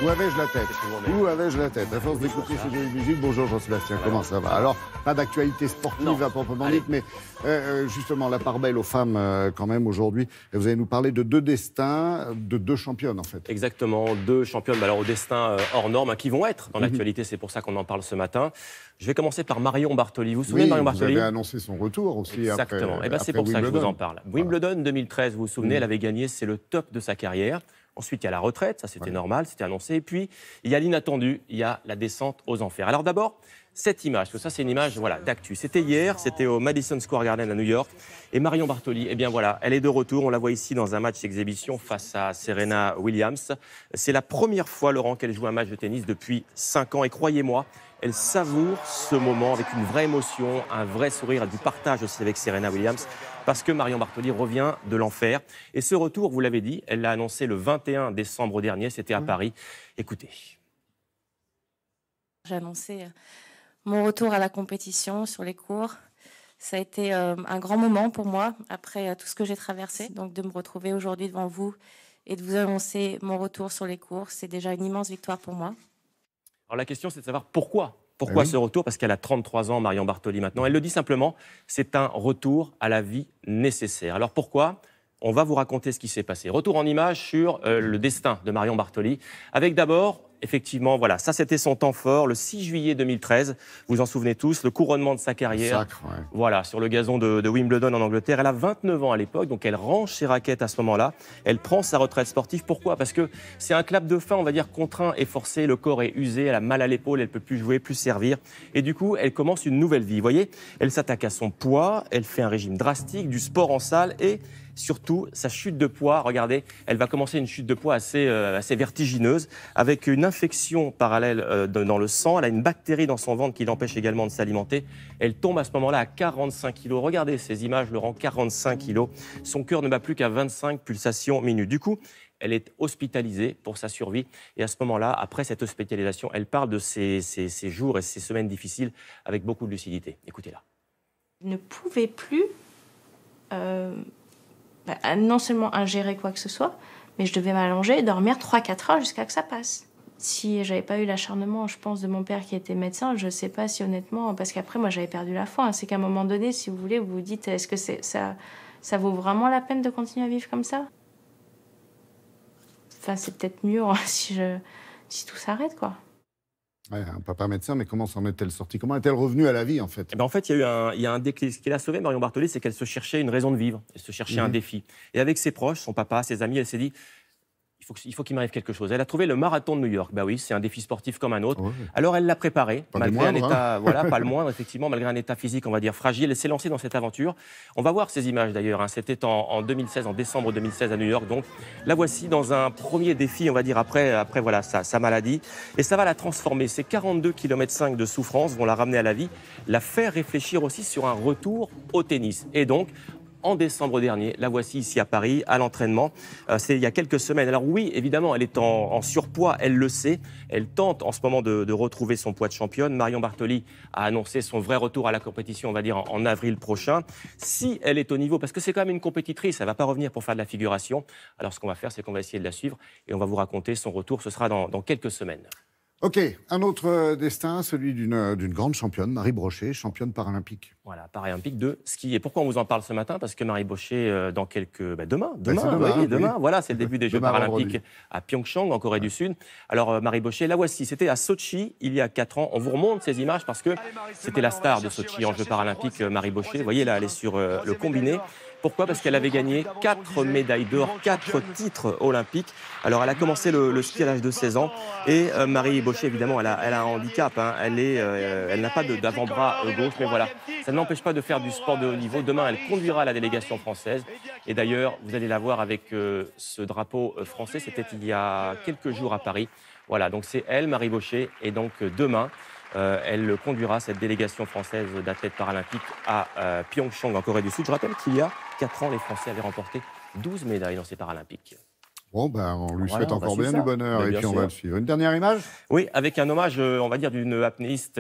Où avais-je la tête? Où avais-je la tête? À force d'écouter ces jolies musiques, bonjour Jean-Sébastien, comment ça va? Alors, pas d'actualité sportive à proprement dite, mais justement, la part belle aux femmes quand même aujourd'hui. Et vous allez nous parler de deux destins, de deux championnes en fait. Exactement, deux championnes alors au destin hors norme qui vont être dans l'actualité, c'est pour ça qu'on en parle ce matin. Je vais commencer par Marion Bartoli. Vous vous souvenez de Marion Bartoli? Vous avez annoncé son retour aussi. Exactement, après, et c'est pour ça que je vous en parle. Wimbledon 2013, vous vous souvenez, elle avait gagné, c'est le top de sa carrière. Ensuite, il y a la retraite, ça c'était normal, c'était annoncé. Et puis, il y a l'inattendu, il y a la descente aux enfers. Alors d'abord, cette image, parce que ça c'est une image d'actu. C'était hier, c'était au Madison Square Garden à New York. Et Marion Bartoli, eh bien voilà, elle est de retour. On la voit ici dans un match d'exhibition face à Serena Williams. C'est la première fois, Laurent, qu'elle joue un match de tennis depuis 5 ans. Et croyez-moi, elle savoure ce moment avec une vraie émotion, un vrai sourire, du partage aussi avec Serena Williams, parce que Marion Bartoli revient de l'enfer. Et ce retour, vous l'avez dit, elle l'a annoncé le 21 décembre dernier, c'était à Paris. Écoutez. J'ai annoncé mon retour à la compétition sur les cours. Ça a été un grand moment pour moi, après tout ce que j'ai traversé. Donc de me retrouver aujourd'hui devant vous et de vous annoncer mon retour sur les cours, c'est déjà une immense victoire pour moi. Alors la question, c'est de savoir pourquoi. Pourquoi ce retour? Parce qu'elle a 33 ans, Marion Bartoli, maintenant. Elle le dit simplement, c'est un retour à la vie nécessaire. Alors pourquoi? On va vous raconter ce qui s'est passé. Retour en image sur le destin de Marion Bartoli, avec d'abord, effectivement, voilà, ça c'était son temps fort, le 6 juillet 2013, vous en souvenez tous, le couronnement de sa carrière, voilà, sur le gazon de Wimbledon en Angleterre. Elle a 29 ans à l'époque, donc elle range ses raquettes à ce moment-là, elle prend sa retraite sportive. Pourquoi? Parce que c'est un clap de fin, on va dire, contraint et forcé, le corps est usé, elle a mal à l'épaule, elle ne peut plus jouer, plus servir, et du coup, elle commence une nouvelle vie. Vous voyez, elle s'attaque à son poids, elle fait un régime drastique, du sport en salle et surtout, sa chute de poids, regardez, elle va commencer une chute de poids assez vertigineuse, avec une infection parallèle dans le sang. Elle a une bactérie dans son ventre qui l'empêche également de s'alimenter. Elle tombe à ce moment-là à 45 kilos. Regardez ces images, Laurent, 45 kilos. Son cœur ne bat plus qu'à 25 pulsations minutes. Du coup, elle est hospitalisée pour sa survie. Et à ce moment-là, après cette hospitalisation, elle parle de ces jours et ces semaines difficiles avec beaucoup de lucidité. Écoutez-la. Je ne pouvais plus... non seulement ingérer quoi que ce soit, mais je devais m'allonger et dormir 3-4 heures jusqu'à que ça passe. Si j'avais pas eu l'acharnement, je pense, de mon père qui était médecin, je sais pas si honnêtement, parce qu'après moi j'avais perdu la foi, c'est qu'à un moment donné, si vous voulez, vous vous dites, est-ce que ça vaut vraiment la peine de continuer à vivre comme ça? Enfin, c'est peut-être mieux si tout s'arrête, quoi. Ouais, un papa médecin, mais comment s'en est-elle sortie? Comment est-elle revenue à la vie, en fait? Eh ben, en fait, il y a un déclic. Ce qui l'a sauvée, Marion Bartoli, c'est qu'elle se cherchait une raison de vivre. Elle se cherchait un défi. Et avec ses proches, son papa, ses amis, elle s'est dit, il faut qu'il m'arrive quelque chose. Elle a trouvé le marathon de New York. Bah oui, c'est un défi sportif comme un autre. Alors elle l'a préparé, malgré un état, pas le moindre, effectivement, malgré un état physique, on va dire, fragile. Elle s'est lancée dans cette aventure. On va voir ces images d'ailleurs. C'était en 2016, en décembre 2016 à New York. Donc la voici dans un premier défi, on va dire, après voilà, sa maladie. Et ça va la transformer. Ces 42,5 km de souffrance vont la ramener à la vie, la faire réfléchir aussi sur un retour au tennis. Et donc, en décembre dernier, la voici ici à Paris, à l'entraînement. C'est il y a quelques semaines. Alors oui, évidemment, elle est en surpoids, elle le sait. Elle tente en ce moment de retrouver son poids de championne. Marion Bartoli a annoncé son vrai retour à la compétition, on va dire, en avril prochain. Si elle est au niveau, parce que c'est quand même une compétitrice, elle ne va pas revenir pour faire de la figuration. Alors ce qu'on va faire, c'est qu'on va essayer de la suivre et on va vous raconter son retour. Ce sera dans quelques semaines. Ok, un autre destin, celui d'une grande championne, Marie Brochet, championne paralympique. Voilà, paralympique de ski. Et pourquoi on vous en parle ce matin? Parce que Marie Brochet, dans quelques... demain, voilà, c'est le début des Jeux paralympiques à Pyeongchang, en Corée du Sud. Alors, Marie Brochet, la voici, c'était à Sochi, il y a 4 ans. On vous remonte ces images parce que c'était la star de Sochi en Jeux paralympiques, Marie Brochet. Vous voyez, là, elle est sur le combiné. Pourquoi? Parce qu'elle avait gagné 4 médailles d'or, 4 titres olympiques. Alors, elle a commencé le ski à l'âge de 16 ans. Et Marie Brochet, évidemment, elle a un handicap. Hein. Elle n'a pas d'avant-bras gauche, mais voilà. Ça ne l'empêche pas de faire du sport de haut niveau. Demain, elle conduira la délégation française. Et d'ailleurs, vous allez la voir avec ce drapeau français. C'était il y a quelques jours à Paris. Voilà, donc c'est elle, Marie Brochet. Et donc demain, elle conduira cette délégation française d'athlètes paralympiques à Pyeongchang, en Corée du Sud. Je rappelle qu'il y a 4 ans, les Français avaient remporté 12 médailles dans ces Paralympiques. Bon, ben, on lui souhaite encore bien du bonheur et puis on va le suivre. Une dernière image? Oui, avec un hommage, on va dire, d'une apnéiste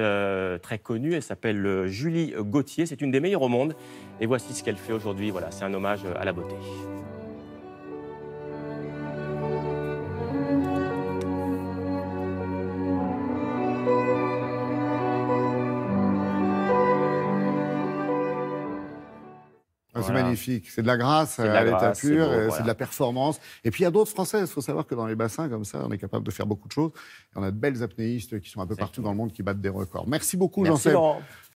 très connue. Elle s'appelle Julie Gauthier. C'est une des meilleures au monde. Et voici ce qu'elle fait aujourd'hui. Voilà, c'est un hommage à la beauté. c'est magnifique. C'est de la grâce à l'état pur, c'est de la performance. Et puis il y a d'autres Françaises. Il faut savoir que dans les bassins comme ça, on est capable de faire beaucoup de choses. Et on a de belles apnéistes qui sont un peu partout dans le monde qui battent des records. Merci beaucoup, Jean-Seb.